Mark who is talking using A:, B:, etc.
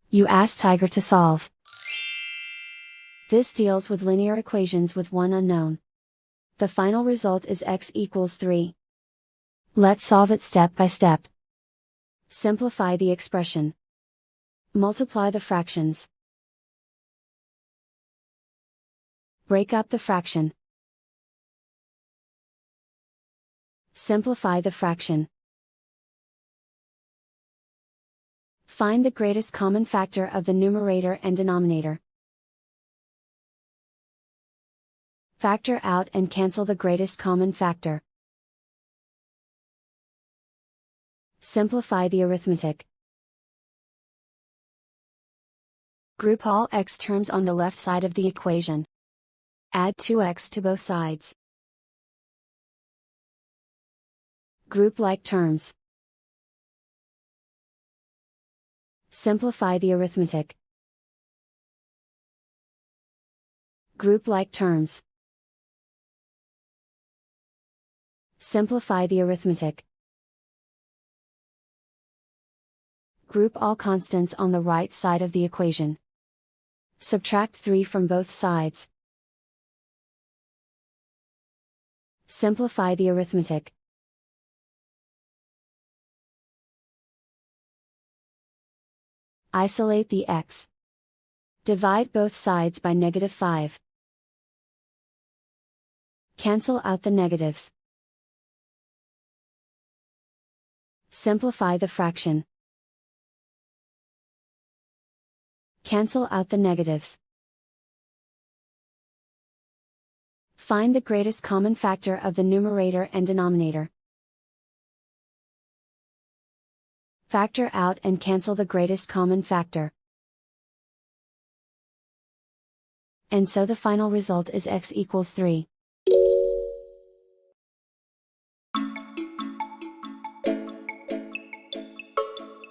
A: You ask Tiger to solve. This deals with linear equations with one unknown. The final result is x equals 3. Let's solve it step by step. Simplify the expression. Multiply the fractions. Break up the fraction. Simplify the fraction. Find the greatest common factor of the numerator and denominator. Factor out and cancel the greatest common factor. Simplify the arithmetic. Group all x terms on the left side of the equation. Add 2x to both sides. Group like terms. Simplify the arithmetic. Group like terms. Simplify the arithmetic. Group all constants on the right side of the equation. Subtract 3 from both sides. Simplify the arithmetic. Isolate the x. Divide both sides by -5. Cancel out the negatives. Simplify the fraction. Cancel out the negatives. Find the greatest common factor of the numerator and denominator. Factor out and cancel the greatest common factor. And so the final result is x equals 3.